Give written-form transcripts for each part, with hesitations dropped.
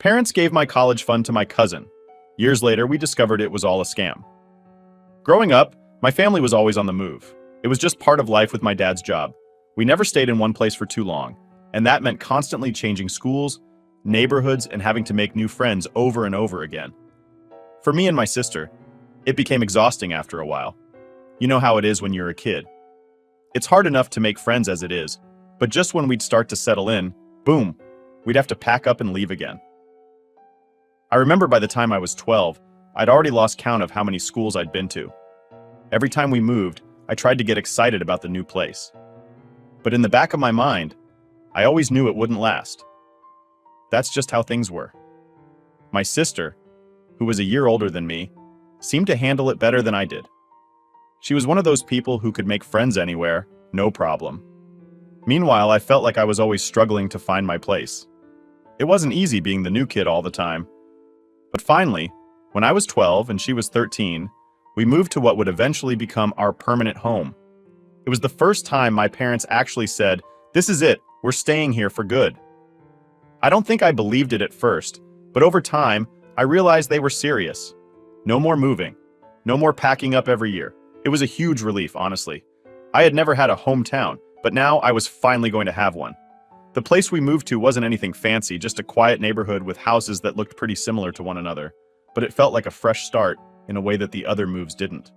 Parents gave my college fund to my cousin. Years later, we discovered it was all a scam. Growing up, my family was always on the move. It was just part of life with my dad's job. We never stayed in one place for too long, and that meant constantly changing schools, neighborhoods, and having to make new friends over and over again. For me and my sister, it became exhausting after a while. You know how it is when you're a kid. It's hard enough to make friends as it is, but just when we'd start to settle in, boom, we'd have to pack up and leave again. I remember by the time I was 12, I'd already lost count of how many schools I'd been to. Every time we moved, I tried to get excited about the new place. But in the back of my mind, I always knew it wouldn't last. That's just how things were. My sister, who was a year older than me, seemed to handle it better than I did. She was one of those people who could make friends anywhere, no problem. Meanwhile, I felt like I was always struggling to find my place. It wasn't easy being the new kid all the time. But finally, when I was 12 and she was 13, we moved to what would eventually become our permanent home. It was the first time my parents actually said, "This is it, we're staying here for good." I don't think I believed it at first, but over time, I realized they were serious. No more moving. No more packing up every year. It was a huge relief, honestly. I had never had a hometown, but now I was finally going to have one. The place we moved to wasn't anything fancy, just a quiet neighborhood with houses that looked pretty similar to one another, but it felt like a fresh start in a way that the other moves didn't.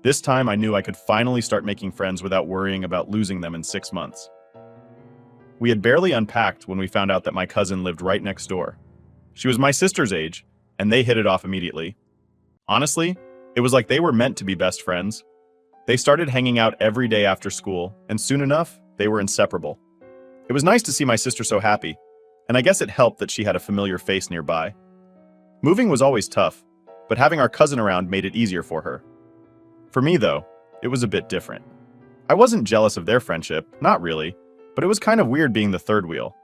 This time I knew I could finally start making friends without worrying about losing them in 6 months. We had barely unpacked when we found out that my cousin lived right next door. She was my sister's age, and they hit it off immediately. Honestly, it was like they were meant to be best friends. They started hanging out every day after school, and soon enough, they were inseparable. It was nice to see my sister so happy, and I guess it helped that she had a familiar face nearby. Moving was always tough, but having our cousin around made it easier for her. For me, though, it was a bit different. I wasn't jealous of their friendship, not really, but it was kind of weird being the third wheel.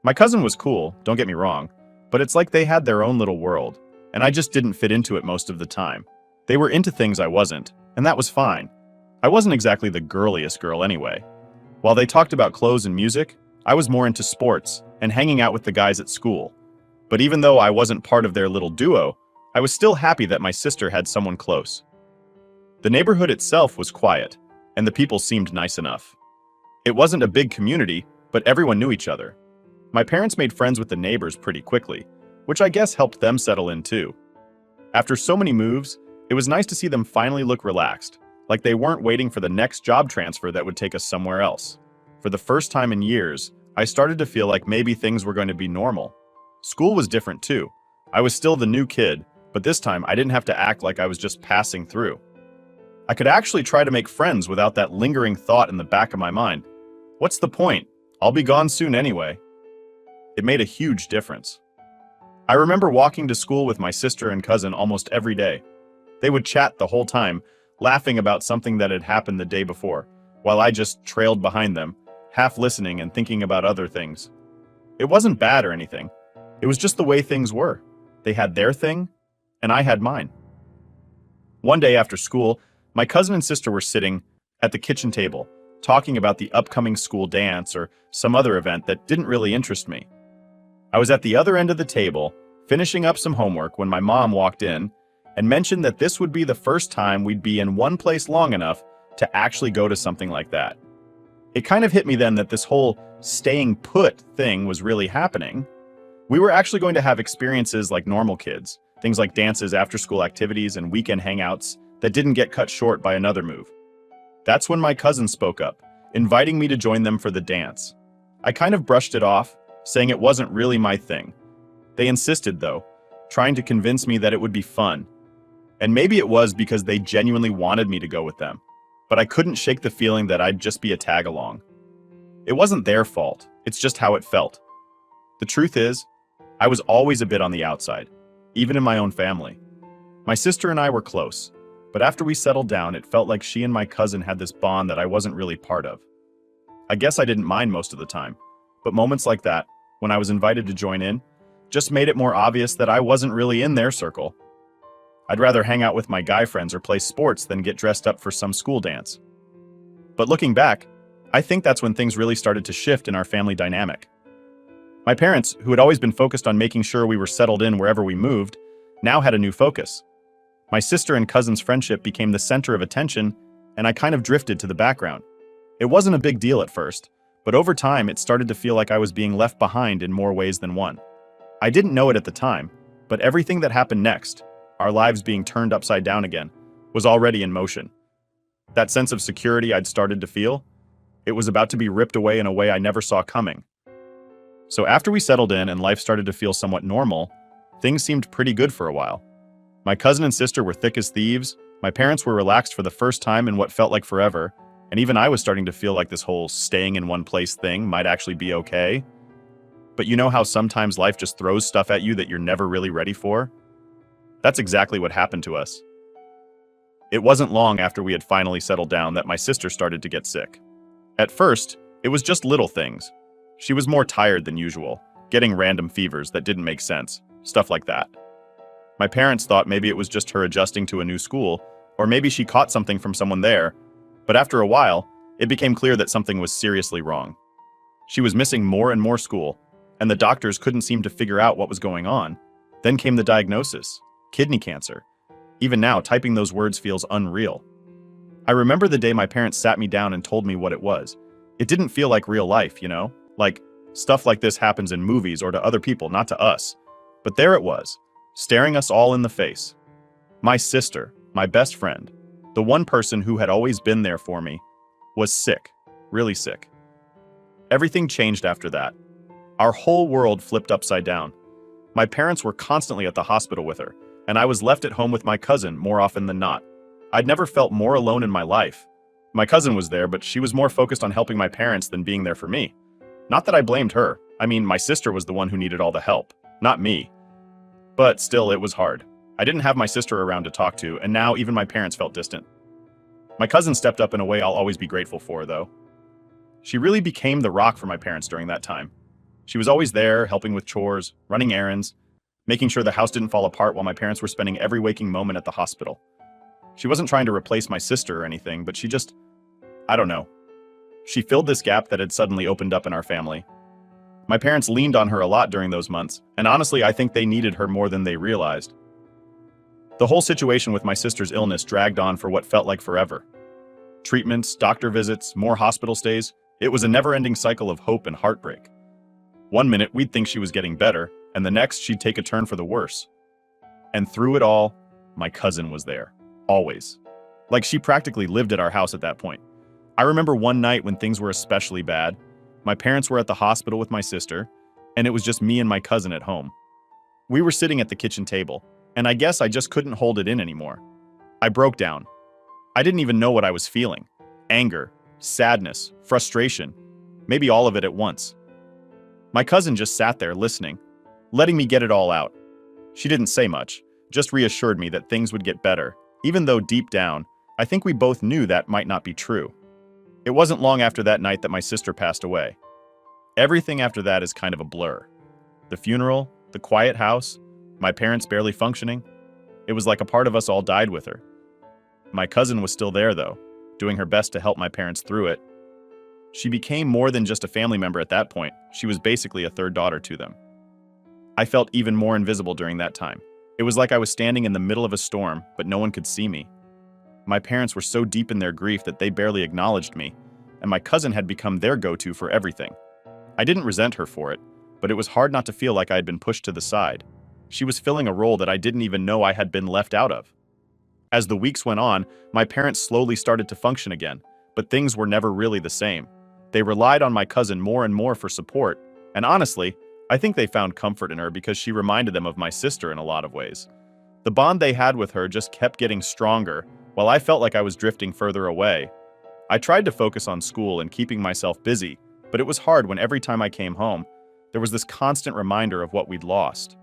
My cousin was cool, don't get me wrong, but it's like they had their own little world, and I just didn't fit into it most of the time. They were into things I wasn't, and that was fine. I wasn't exactly the girliest girl anyway. While they talked about clothes and music, I was more into sports and hanging out with the guys at school. But even though I wasn't part of their little duo, I was still happy that my sister had someone close. The neighborhood itself was quiet, and the people seemed nice enough. It wasn't a big community, but everyone knew each other. My parents made friends with the neighbors pretty quickly, which I guess helped them settle in too. After so many moves, it was nice to see them finally look relaxed, like they weren't waiting for the next job transfer that would take us somewhere else. For the first time in years, I started to feel like maybe things were going to be normal. School was different too. I was still the new kid, but this time I didn't have to act like I was just passing through. I could actually try to make friends without that lingering thought in the back of my mind. What's the point? I'll be gone soon anyway. It made a huge difference. I remember walking to school with my sister and cousin almost every day. They would chat the whole time, laughing about something that had happened the day before, while I just trailed behind them, half listening and thinking about other things. It wasn't bad or anything. It was just the way things were. They had their thing, and I had mine. One day after school, my cousin and sister were sitting at the kitchen table, talking about the upcoming school dance or some other event that didn't really interest me. I was at the other end of the table, finishing up some homework when my mom walked in and mentioned that this would be the first time we'd be in one place long enough to actually go to something like that. It kind of hit me then that this whole staying put thing was really happening. We were actually going to have experiences like normal kids, things like dances, after-school activities, and weekend hangouts that didn't get cut short by another move. That's when my cousin spoke up, inviting me to join them for the dance. I kind of brushed it off, saying it wasn't really my thing. They insisted, though, trying to convince me that it would be fun. And maybe it was because they genuinely wanted me to go with them, but I couldn't shake the feeling that I'd just be a tag-along. It wasn't their fault, it's just how it felt. The truth is, I was always a bit on the outside, even in my own family. My sister and I were close, but after we settled down, it felt like she and my cousin had this bond that I wasn't really part of. I guess I didn't mind most of the time, but moments like that, when I was invited to join in, just made it more obvious that I wasn't really in their circle. I'd rather hang out with my guy friends or play sports than get dressed up for some school dance. But looking back, I think that's when things really started to shift in our family dynamic. My parents, who had always been focused on making sure we were settled in wherever we moved, now had a new focus. My sister and cousin's friendship became the center of attention, and I kind of drifted to the background. It wasn't a big deal at first, but over time it started to feel like I was being left behind in more ways than one. I didn't know it at the time, but everything that happened next, our lives being turned upside down again, was already in motion. That sense of security I'd started to feel, it was about to be ripped away in a way I never saw coming. So after we settled in and life started to feel somewhat normal, things seemed pretty good for a while. My cousin and sister were thick as thieves, my parents were relaxed for the first time in what felt like forever, and even I was starting to feel like this whole staying in one place thing might actually be okay. But you know how sometimes life just throws stuff at you that you're never really ready for? That's exactly what happened to us. It wasn't long after we had finally settled down that my sister started to get sick. At first, it was just little things. She was more tired than usual, getting random fevers that didn't make sense, stuff like that. My parents thought maybe it was just her adjusting to a new school, or maybe she caught something from someone there, but after a while, it became clear that something was seriously wrong. She was missing more and more school, and the doctors couldn't seem to figure out what was going on. Then came the diagnosis: kidney cancer. Even now, typing those words feels unreal. I remember the day my parents sat me down and told me what it was. It didn't feel like real life, you know? Like, stuff like this happens in movies or to other people, not to us. But there it was, staring us all in the face. My sister, my best friend, the one person who had always been there for me, was sick, really sick. Everything changed after that. Our whole world flipped upside down. My parents were constantly at the hospital with her, and I was left at home with my cousin more often than not. I'd never felt more alone in my life. My cousin was there, but she was more focused on helping my parents than being there for me. Not that I blamed her. I mean, my sister was the one who needed all the help, not me. But still, it was hard. I didn't have my sister around to talk to, and now even my parents felt distant. My cousin stepped up in a way I'll always be grateful for, though. She really became the rock for my parents during that time. She was always there, helping with chores, running errands, making sure the house didn't fall apart while my parents were spending every waking moment at the hospital. She wasn't trying to replace my sister or anything, but I don't know. She filled this gap that had suddenly opened up in our family. My parents leaned on her a lot during those months, and honestly, I think they needed her more than they realized. The whole situation with my sister's illness dragged on for what felt like forever. Treatments, doctor visits, more hospital stays. It was a never-ending cycle of hope and heartbreak. One minute, we'd think she was getting better, and the next, she'd take a turn for the worse. And through it all, my cousin was there. Always. Like she practically lived at our house at that point. I remember one night when things were especially bad. My parents were at the hospital with my sister, and it was just me and my cousin at home. We were sitting at the kitchen table, and I guess I just couldn't hold it in anymore. I broke down. I didn't even know what I was feeling. Anger, sadness, frustration, maybe all of it at once. My cousin just sat there listening, letting me get it all out. She didn't say much, just reassured me that things would get better, even though deep down, I think we both knew that might not be true. It wasn't long after that night that my sister passed away. Everything after that is kind of a blur. The funeral, the quiet house, my parents barely functioning. It was like a part of us all died with her. My cousin was still there, though, doing her best to help my parents through it. She became more than just a family member at that point. She was basically a third daughter to them. I felt even more invisible during that time. It was like I was standing in the middle of a storm, but no one could see me. My parents were so deep in their grief that they barely acknowledged me, and my cousin had become their go-to for everything. I didn't resent her for it, but it was hard not to feel like I had been pushed to the side. She was filling a role that I didn't even know I had been left out of. As the weeks went on, my parents slowly started to function again, but things were never really the same. They relied on my cousin more and more for support, and honestly, I think they found comfort in her because she reminded them of my sister in a lot of ways. The bond they had with her just kept getting stronger, while I felt like I was drifting further away. I tried to focus on school and keeping myself busy, but it was hard when every time I came home, there was this constant reminder of what we'd lost.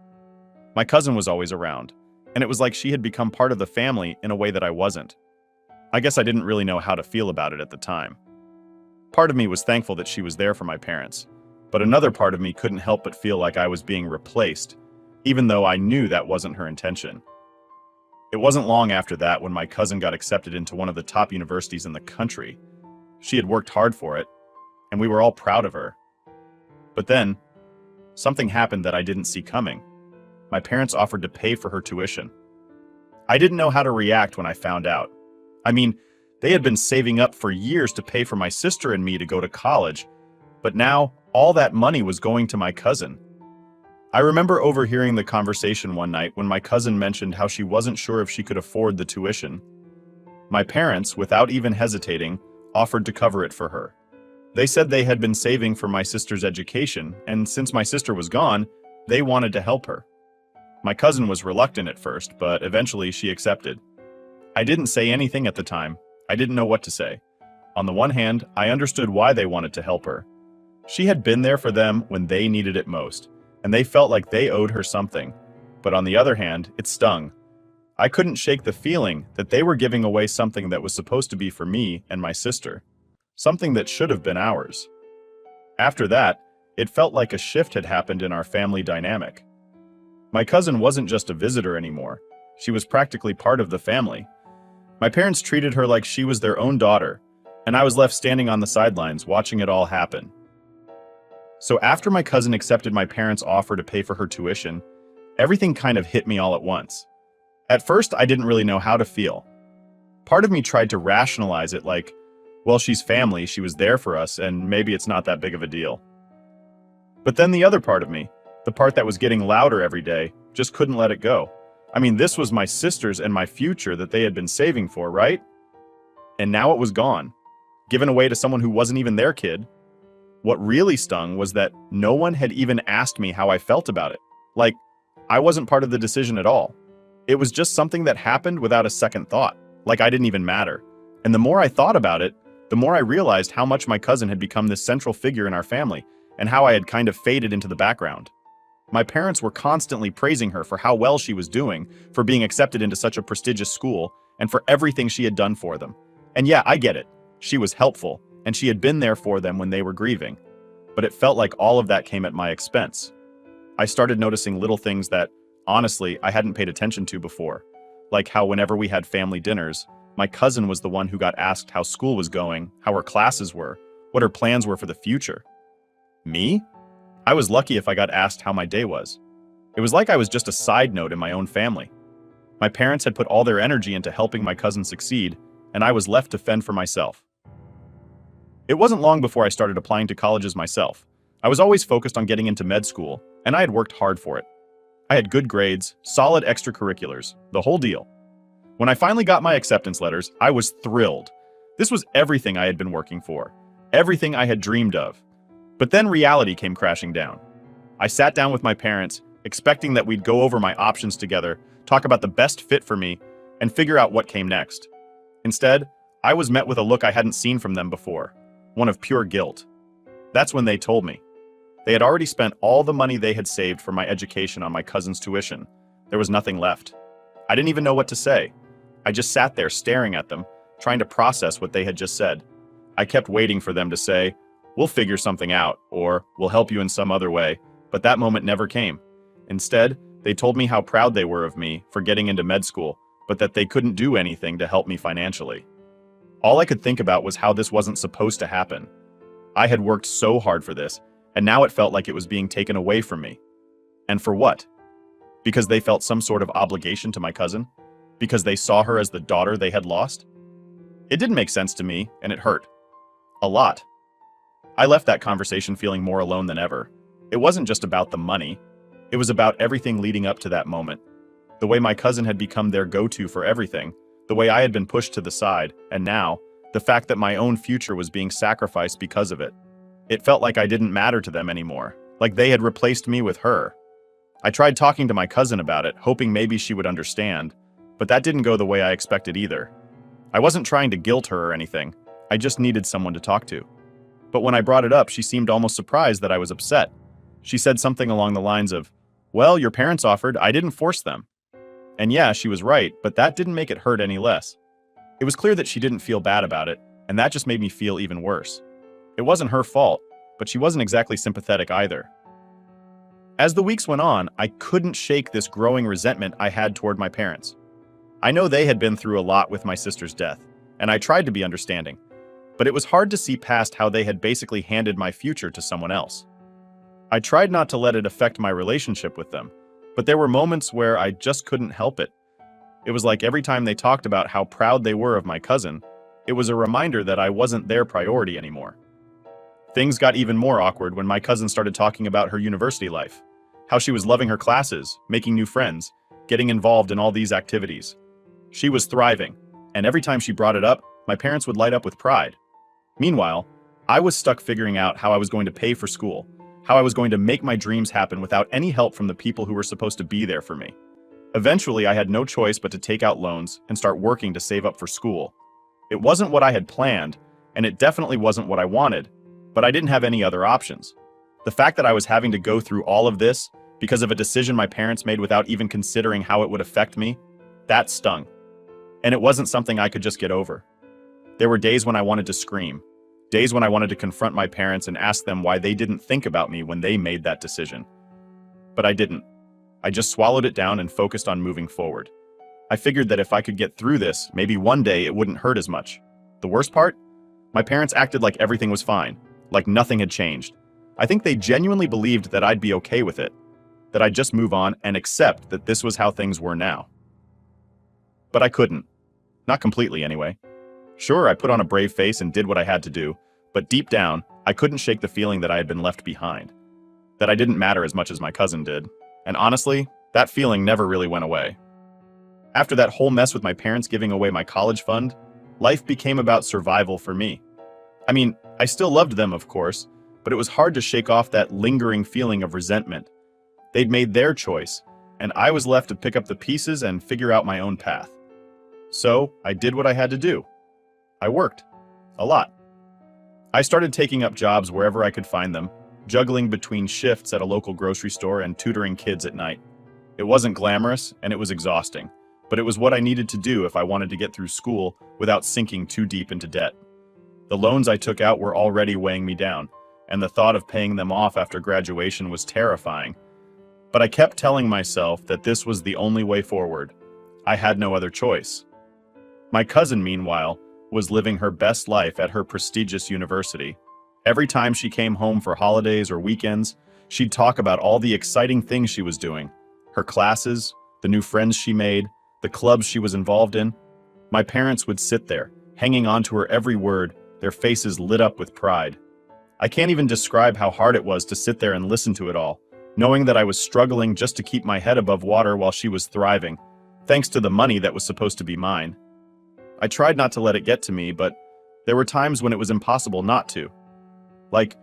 My cousin was always around, and it was like she had become part of the family in a way that I wasn't. I guess I didn't really know how to feel about it at the time. Part of me was thankful that she was there for my parents, but another part of me couldn't help but feel like I was being replaced, even though I knew that wasn't her intention. It wasn't long after that when my cousin got accepted into one of the top universities in the country. She had worked hard for it, and we were all proud of her. But then, something happened that I didn't see coming. My parents offered to pay for her tuition. I didn't know how to react when I found out. I mean, they had been saving up for years to pay for my sister and me to go to college, but now all that money was going to my cousin. I remember overhearing the conversation one night when my cousin mentioned how she wasn't sure if she could afford the tuition. My parents, without even hesitating, offered to cover it for her. They said they had been saving for my sister's education, and since my sister was gone, they wanted to help her. My cousin was reluctant at first, but eventually she accepted. I didn't say anything at the time. I didn't know what to say. On the one hand, I understood why they wanted to help her. She had been there for them when they needed it most, and they felt like they owed her something. But on the other hand, it stung. I couldn't shake the feeling that they were giving away something that was supposed to be for me and my sister, something that should have been ours. After that, it felt like a shift had happened in our family dynamic. My cousin wasn't just a visitor anymore. She was practically part of the family. My parents treated her like she was their own daughter, and I was left standing on the sidelines watching it all happen. So after my cousin accepted my parents' offer to pay for her tuition, everything kind of hit me all at once. At first, I didn't really know how to feel. Part of me tried to rationalize it like, well, she's family, she was there for us, and maybe it's not that big of a deal. But then the other part of me, the part that was getting louder every day, just couldn't let it go. I mean, this was my sister's and my future that they had been saving for, right? And now it was gone, given away to someone who wasn't even their kid. What really stung was that no one had even asked me how I felt about it. Like, I wasn't part of the decision at all. It was just something that happened without a second thought, like I didn't even matter. And the more I thought about it, the more I realized how much my cousin had become this central figure in our family, and how I had kind of faded into the background. My parents were constantly praising her for how well she was doing, for being accepted into such a prestigious school, and for everything she had done for them. And yeah, I get it. She was helpful, and she had been there for them when they were grieving. But it felt like all of that came at my expense. I started noticing little things that, honestly, I hadn't paid attention to before. Like how whenever we had family dinners, my cousin was the one who got asked how school was going, how her classes were, what her plans were for the future. Me? I was lucky if I got asked how my day was. It was like I was just a side note in my own family. My parents had put all their energy into helping my cousin succeed, and I was left to fend for myself. It wasn't long before I started applying to colleges myself. I was always focused on getting into med school, and I had worked hard for it. I had good grades, solid extracurriculars, the whole deal. When I finally got my acceptance letters, I was thrilled. This was everything I had been working for, everything I had dreamed of. But then reality came crashing down. I sat down with my parents, expecting that we'd go over my options together, talk about the best fit for me, and figure out what came next. Instead, I was met with a look I hadn't seen from them before, one of pure guilt. That's when they told me. They had already spent all the money they had saved for my education on my cousin's tuition. There was nothing left. I didn't even know what to say. I just sat there staring at them, trying to process what they had just said. I kept waiting for them to say, "We'll figure something out," or "We'll help you in some other way," but that moment never came. Instead, they told me how proud they were of me for getting into med school, but that they couldn't do anything to help me financially. All I could think about was how this wasn't supposed to happen. I had worked so hard for this, and now it felt like it was being taken away from me. And for what? Because they felt some sort of obligation to my cousin? Because they saw her as the daughter they had lost? It didn't make sense to me, and it hurt. A lot. I left that conversation feeling more alone than ever. It wasn't just about the money. It was about everything leading up to that moment. The way my cousin had become their go-to for everything, the way I had been pushed to the side, and now, the fact that my own future was being sacrificed because of it. It felt like I didn't matter to them anymore, like they had replaced me with her. I tried talking to my cousin about it, hoping maybe she would understand, but that didn't go the way I expected either. I wasn't trying to guilt her or anything, I just needed someone to talk to. But when I brought it up, she seemed almost surprised that I was upset. She said something along the lines of, "Well, your parents offered, I didn't force them." And yeah, she was right, but that didn't make it hurt any less. It was clear that she didn't feel bad about it, and that just made me feel even worse. It wasn't her fault, but she wasn't exactly sympathetic either. As the weeks went on, I couldn't shake this growing resentment I had toward my parents. I know they had been through a lot with my sister's death, and I tried to be understanding, but it was hard to see past how they had basically handed my future to someone else. I tried not to let it affect my relationship with them, but there were moments where I just couldn't help it. It was like every time they talked about how proud they were of my cousin, it was a reminder that I wasn't their priority anymore. Things got even more awkward when my cousin started talking about her university life, how she was loving her classes, making new friends, getting involved in all these activities. She was thriving, and every time she brought it up, my parents would light up with pride. Meanwhile, I was stuck figuring out how I was going to pay for school, how I was going to make my dreams happen without any help from the people who were supposed to be there for me. Eventually, I had no choice but to take out loans and start working to save up for school. It wasn't what I had planned, and it definitely wasn't what I wanted, but I didn't have any other options. The fact that I was having to go through all of this because of a decision my parents made without even considering how it would affect me, that stung. And it wasn't something I could just get over. There were days when I wanted to scream, days when I wanted to confront my parents and ask them why they didn't think about me when they made that decision. But I didn't. I just swallowed it down and focused on moving forward. I figured that if I could get through this, maybe one day it wouldn't hurt as much. The worst part? My parents acted like everything was fine, like nothing had changed. I think they genuinely believed that I'd be okay with it, that I'd just move on and accept that this was how things were now. But I couldn't. Not completely, anyway. Sure, I put on a brave face and did what I had to do, but deep down, I couldn't shake the feeling that I had been left behind, that I didn't matter as much as my cousin did. And honestly, that feeling never really went away. After that whole mess with my parents giving away my college fund, life became about survival for me. I mean, I still loved them, of course, but it was hard to shake off that lingering feeling of resentment. They'd made their choice, and I was left to pick up the pieces and figure out my own path. So, I did what I had to do. I worked. A lot. I started taking up jobs wherever I could find them, juggling between shifts at a local grocery store and tutoring kids at night. It wasn't glamorous, and it was exhausting, but it was what I needed to do if I wanted to get through school without sinking too deep into debt. The loans I took out were already weighing me down, and the thought of paying them off after graduation was terrifying. But I kept telling myself that this was the only way forward. I had no other choice. My cousin, meanwhile, was living her best life at her prestigious university. Every time she came home for holidays or weekends, she'd talk about all the exciting things she was doing, her classes, the new friends she made, the clubs she was involved in. My parents would sit there, hanging on to her every word, their faces lit up with pride. I can't even describe how hard it was to sit there and listen to it all, knowing that I was struggling just to keep my head above water while she was thriving, thanks to the money that was supposed to be mine. I tried not to let it get to me, but there were times when it was impossible not to. Like,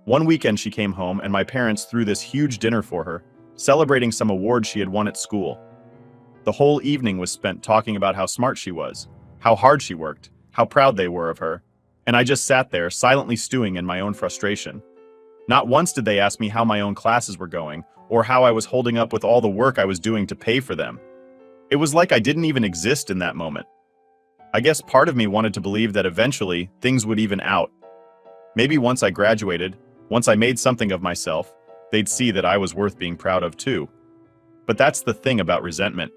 one weekend she came home and my parents threw this huge dinner for her, celebrating some award she had won at school. The whole evening was spent talking about how smart she was, how hard she worked, how proud they were of her, and I just sat there silently stewing in my own frustration. Not once did they ask me how my own classes were going, or how I was holding up with all the work I was doing to pay for them. It was like I didn't even exist in that moment. I guess part of me wanted to believe that eventually things would even out. Maybe once I graduated, once I made something of myself, they'd see that I was worth being proud of too. But that's the thing about resentment.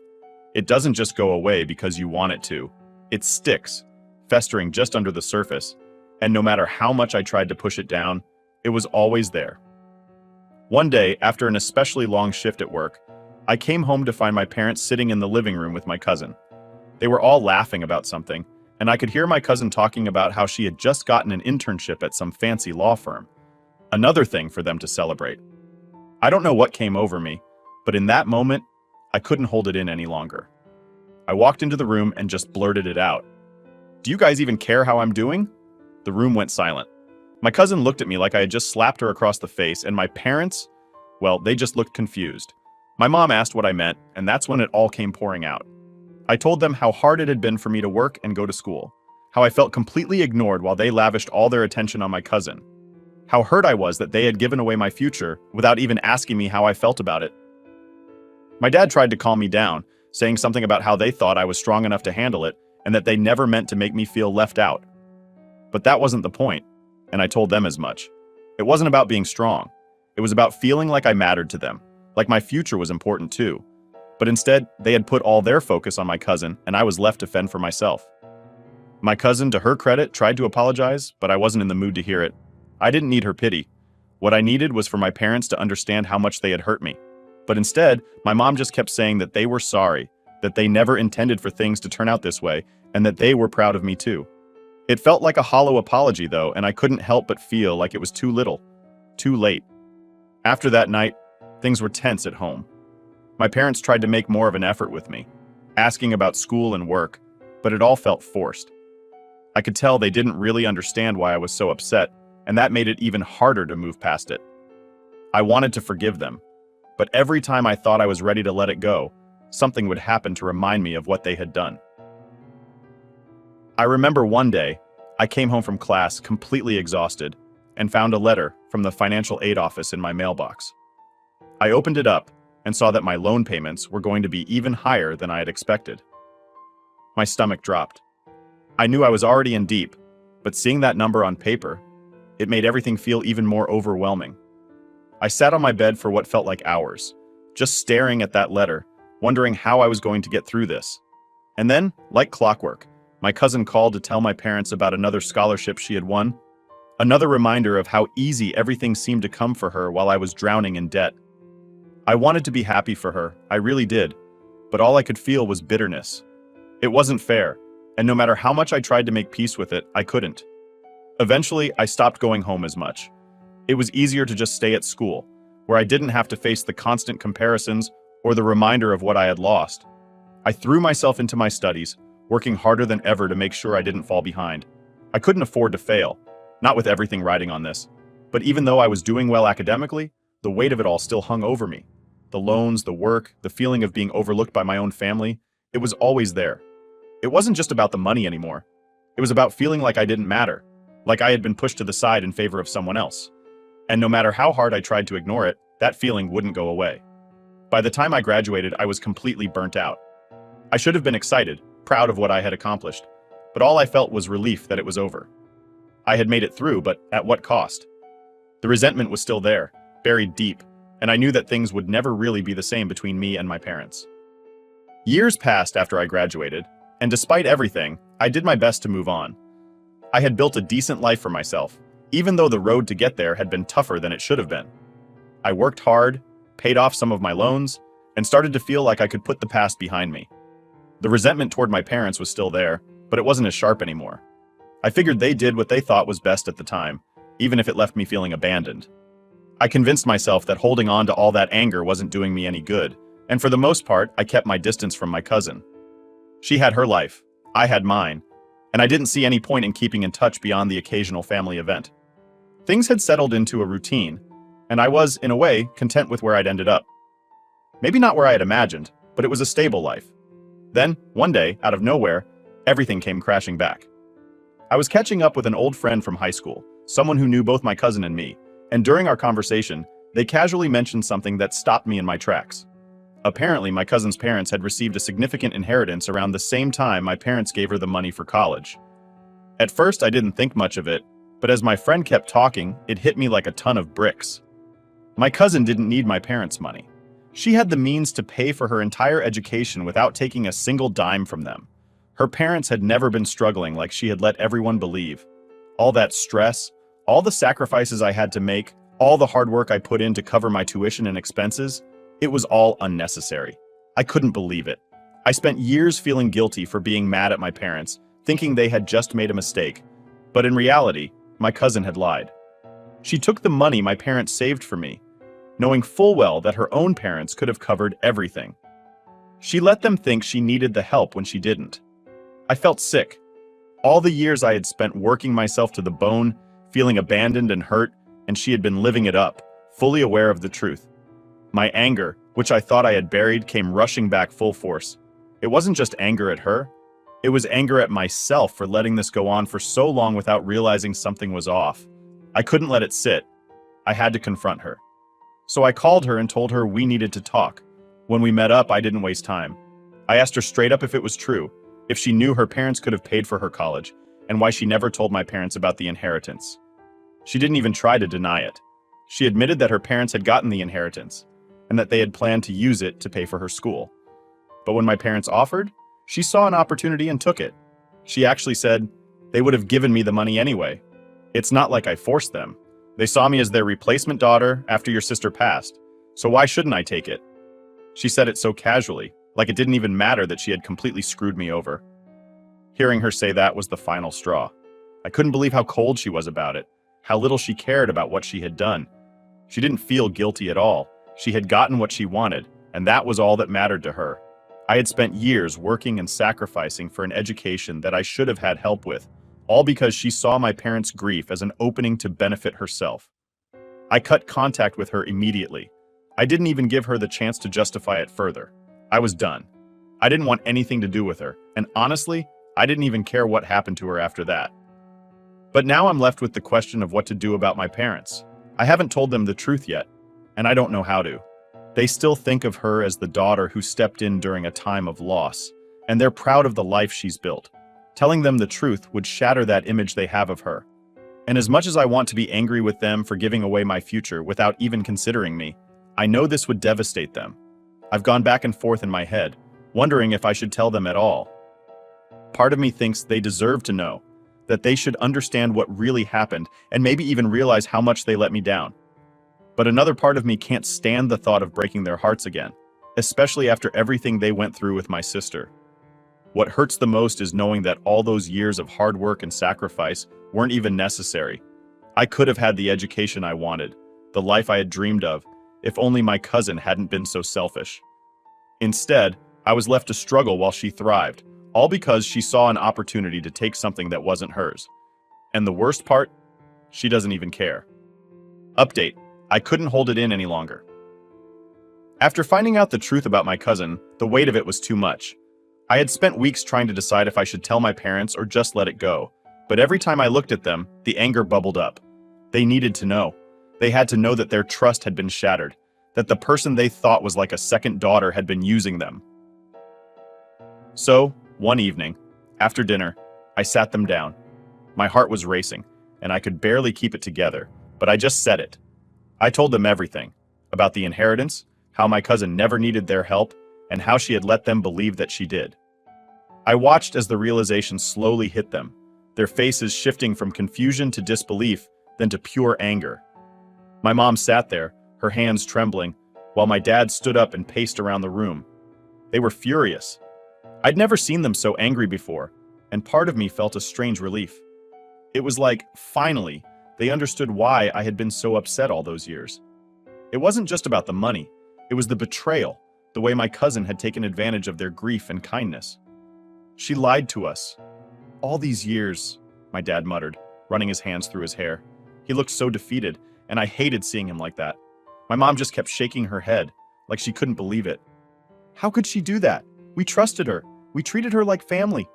It doesn't just go away because you want it to. It sticks, festering just under the surface, and no matter how much I tried to push it down, it was always there. One day, after an especially long shift at work, I came home to find my parents sitting in the living room with my cousin. They were all laughing about something, and I could hear my cousin talking about how she had just gotten an internship at some fancy law firm. Another thing for them to celebrate. I don't know what came over me, but in that moment, I couldn't hold it in any longer. I walked into the room and just blurted it out. "Do you guys even care how I'm doing?" The room went silent. My cousin looked at me like I had just slapped her across the face, and my parents, well, they just looked confused. My mom asked what I meant, and that's when it all came pouring out. I told them how hard it had been for me to work and go to school, how I felt completely ignored while they lavished all their attention on my cousin, how hurt I was that they had given away my future without even asking me how I felt about it. My dad tried to calm me down, saying something about how they thought I was strong enough to handle it and that they never meant to make me feel left out. But that wasn't the point, and I told them as much. It wasn't about being strong. It was about feeling like I mattered to them, like my future was important too. But instead, they had put all their focus on my cousin, and I was left to fend for myself. My cousin, to her credit, tried to apologize, but I wasn't in the mood to hear it. I didn't need her pity. What I needed was for my parents to understand how much they had hurt me. But instead, my mom just kept saying that they were sorry, that they never intended for things to turn out this way, and that they were proud of me too. It felt like a hollow apology though, and I couldn't help but feel like it was too little, too late. After that night, things were tense at home. My parents tried to make more of an effort with me, asking about school and work, but it all felt forced. I could tell they didn't really understand why I was so upset, and that made it even harder to move past it. I wanted to forgive them, but every time I thought I was ready to let it go, something would happen to remind me of what they had done. I remember one day, I came home from class completely exhausted and found a letter from the financial aid office in my mailbox. I opened it up and saw that my loan payments were going to be even higher than I had expected. My stomach dropped. I knew I was already in deep, but seeing that number on paper, it made everything feel even more overwhelming. I sat on my bed for what felt like hours, just staring at that letter, wondering how I was going to get through this. And then, like clockwork, my cousin called to tell my parents about another scholarship she had won. Another reminder of how easy everything seemed to come for her while I was drowning in debt. I wanted to be happy for her, I really did, but all I could feel was bitterness. It wasn't fair, and no matter how much I tried to make peace with it, I couldn't. Eventually, I stopped going home as much. It was easier to just stay at school, where I didn't have to face the constant comparisons or the reminder of what I had lost. I threw myself into my studies, working harder than ever to make sure I didn't fall behind. I couldn't afford to fail, not with everything riding on this. But even though I was doing well academically, the weight of it all still hung over me. The loans, the work, the feeling of being overlooked by my own family, it was always there. It wasn't just about the money anymore. It was about feeling like I didn't matter, like I had been pushed to the side in favor of someone else. And no matter how hard I tried to ignore it, that feeling wouldn't go away. By the time I graduated, I was completely burnt out. I should have been excited, proud of what I had accomplished, but all I felt was relief that it was over. I had made it through, but at what cost? The resentment was still there, buried deep, and I knew that things would never really be the same between me and my parents. Years passed after I graduated, and despite everything, I did my best to move on. I had built a decent life for myself, even though the road to get there had been tougher than it should have been. I worked hard, paid off some of my loans, and started to feel like I could put the past behind me. The resentment toward my parents was still there, but it wasn't as sharp anymore. I figured they did what they thought was best at the time, even if it left me feeling abandoned. I convinced myself that holding on to all that anger wasn't doing me any good, and for the most part, I kept my distance from my cousin. She had her life, I had mine, and I didn't see any point in keeping in touch beyond the occasional family event. Things had settled into a routine, and I was, in a way, content with where I'd ended up. Maybe not where I had imagined, but it was a stable life. Then, one day, out of nowhere, everything came crashing back. I was catching up with an old friend from high school, someone who knew both my cousin and me, and during our conversation, they casually mentioned something that stopped me in my tracks. Apparently, my cousin's parents had received a significant inheritance around the same time my parents gave her the money for college. At first, I didn't think much of it, but as my friend kept talking, it hit me like a ton of bricks. My cousin didn't need my parents' money. She had the means to pay for her entire education without taking a single dime from them. Her parents had never been struggling like she had let everyone believe. All that stress, all the sacrifices I had to make, all the hard work I put in to cover my tuition and expenses, it was all unnecessary. I couldn't believe it. I spent years feeling guilty for being mad at my parents, thinking they had just made a mistake. But in reality, my cousin had lied. She took the money my parents saved for me, knowing full well that her own parents could have covered everything. She let them think she needed the help when she didn't. I felt sick. All the years I had spent working myself to the bone, feeling abandoned and hurt, and she had been living it up, fully aware of the truth. My anger, which I thought I had buried, came rushing back full force. It wasn't just anger at her. It was anger at myself for letting this go on for so long without realizing something was off. I couldn't let it sit. I had to confront her. So I called her and told her we needed to talk. When we met up, I didn't waste time. I asked her straight up if it was true, if she knew her parents could have paid for her college, and why she never told my parents about the inheritance. She didn't even try to deny it. She admitted that her parents had gotten the inheritance, and that they had planned to use it to pay for her school. But when my parents offered, she saw an opportunity and took it. She actually said, they would have given me the money anyway. It's not like I forced them. They saw me as their replacement daughter after your sister passed, so why shouldn't I take it? She said it so casually, like it didn't even matter that she had completely screwed me over. Hearing her say that was the final straw. I couldn't believe how cold she was about it, how little she cared about what she had done. She didn't feel guilty at all. She had gotten what she wanted, and that was all that mattered to her. I had spent years working and sacrificing for an education that I should have had help with, all because she saw my parents' grief as an opening to benefit herself. I cut contact with her immediately. I didn't even give her the chance to justify it further. I was done. I didn't want anything to do with her, and honestly, I didn't even care what happened to her after that. But now I'm left with the question of what to do about my parents. I haven't told them the truth yet, and I don't know how to. They still think of her as the daughter who stepped in during a time of loss, and they're proud of the life she's built. Telling them the truth would shatter that image they have of her. And as much as I want to be angry with them for giving away my future without even considering me, I know this would devastate them. I've gone back and forth in my head, wondering if I should tell them at all. Part of me thinks they deserve to know, that they should understand what really happened and maybe even realize how much they let me down. But another part of me can't stand the thought of breaking their hearts again, especially after everything they went through with my sister. What hurts the most is knowing that all those years of hard work and sacrifice weren't even necessary. I could have had the education I wanted, the life I had dreamed of, if only my cousin hadn't been so selfish. Instead, I was left to struggle while she thrived, all because she saw an opportunity to take something that wasn't hers. And the worst part? She doesn't even care. Update: I couldn't hold it in any longer. After finding out the truth about my cousin, the weight of it was too much. I had spent weeks trying to decide if I should tell my parents or just let it go, but every time I looked at them, the anger bubbled up. They needed to know. They had to know that their trust had been shattered, that the person they thought was like a second daughter had been using them. So, one evening, after dinner, I sat them down. My heart was racing, and I could barely keep it together, but I just said it. I told them everything, about the inheritance, how my cousin never needed their help, and how she had let them believe that she did. I watched as the realization slowly hit them, their faces shifting from confusion to disbelief, then to pure anger. My mom sat there, her hands trembling, while my dad stood up and paced around the room. They were furious. I'd never seen them so angry before, and part of me felt a strange relief. It was like, finally, they understood why I had been so upset all those years. It wasn't just about the money, it was the betrayal, the way my cousin had taken advantage of their grief and kindness. She lied to us. All these years, my dad muttered, running his hands through his hair. He looked so defeated, and I hated seeing him like that. My mom just kept shaking her head, like she couldn't believe it. How could she do that? We trusted her. We treated her like family,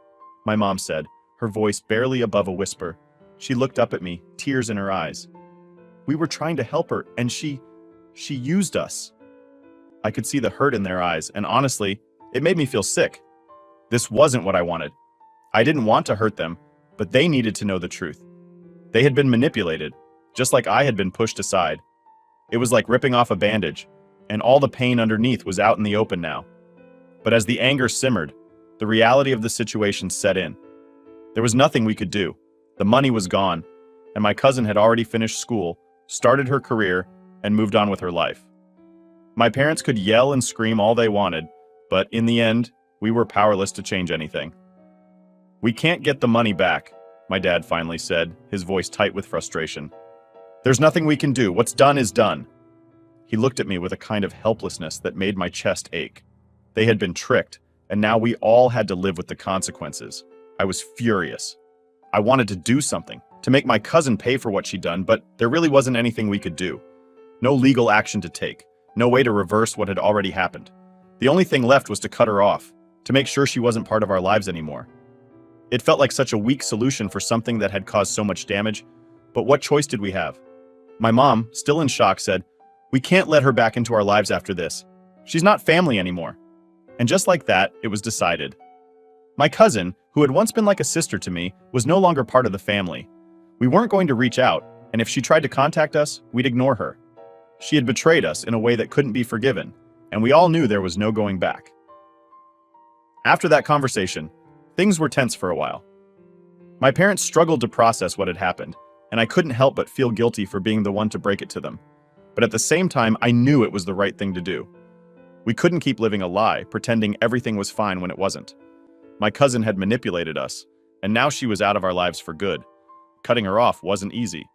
my mom said, her voice barely above a whisper. She looked up at me, tears in her eyes. We were trying to help her, and she used us. I could see the hurt in their eyes, and honestly, it made me feel sick. This wasn't what I wanted. I didn't want to hurt them, but they needed to know the truth. They had been manipulated, just like I had been pushed aside. It was like ripping off a bandage, and all the pain underneath was out in the open now. But as the anger simmered, the reality of the situation set in. There was nothing we could do. The money was gone, and my cousin had already finished school, started her career, and moved on with her life. My parents could yell and scream all they wanted, but in the end, we were powerless to change anything. We can't get the money back, my dad finally said, his voice tight with frustration. There's nothing we can do. What's done is done. He looked at me with a kind of helplessness that made my chest ache. They had been tricked, and now we all had to live with the consequences. I was furious. I wanted to do something, to make my cousin pay for what she'd done, but there really wasn't anything we could do. No legal action to take, no way to reverse what had already happened. The only thing left was to cut her off, to make sure she wasn't part of our lives anymore. It felt like such a weak solution for something that had caused so much damage, but what choice did we have? My mom, still in shock, said, "We can't let her back into our lives after this. She's not family anymore." And just like that, it was decided. My cousin, who had once been like a sister to me, was no longer part of the family. We weren't going to reach out, and if she tried to contact us, we'd ignore her. She had betrayed us in a way that couldn't be forgiven, and we all knew there was no going back. After that conversation, things were tense for a while. My parents struggled to process what had happened, and I couldn't help but feel guilty for being the one to break it to them. But at the same time, I knew it was the right thing to do. We couldn't keep living a lie, pretending everything was fine when it wasn't. My cousin had manipulated us, and now she was out of our lives for good. Cutting her off wasn't easy.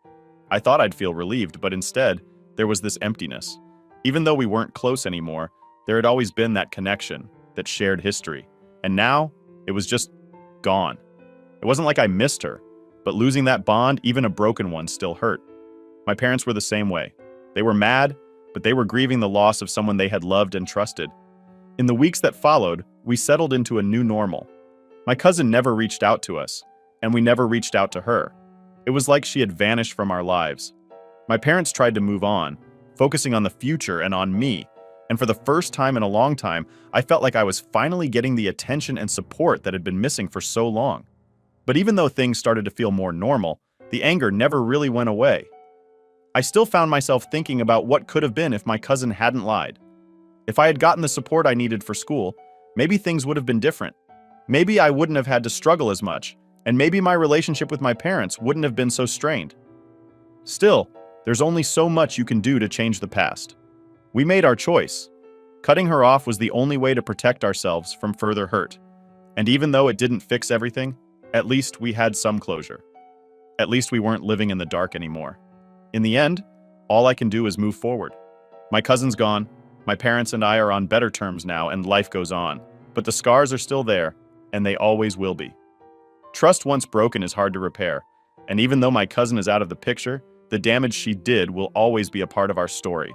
I thought I'd feel relieved, but instead, there was this emptiness. Even though we weren't close anymore, there had always been that connection, that shared history. And now, it was just gone. It wasn't like I missed her, but losing that bond, even a broken one, still hurt. My parents were the same way. They were mad, but they were grieving the loss of someone they had loved and trusted. In the weeks that followed, we settled into a new normal. My cousin never reached out to us, and we never reached out to her. It was like she had vanished from our lives. My parents tried to move on, focusing on the future and on me, and for the first time in a long time, I felt like I was finally getting the attention and support that had been missing for so long. But even though things started to feel more normal, the anger never really went away. I still found myself thinking about what could have been if my cousin hadn't lied. If I had gotten the support I needed for school, maybe things would have been different. Maybe I wouldn't have had to struggle as much, and maybe my relationship with my parents wouldn't have been so strained. Still, there's only so much you can do to change the past. We made our choice. Cutting her off was the only way to protect ourselves from further hurt. And even though it didn't fix everything, at least we had some closure. At least we weren't living in the dark anymore. In the end, all I can do is move forward. My cousin's gone, my parents and I are on better terms now, and life goes on. But the scars are still there, and they always will be. Trust once broken is hard to repair, and even though my cousin is out of the picture, the damage she did will always be a part of our story.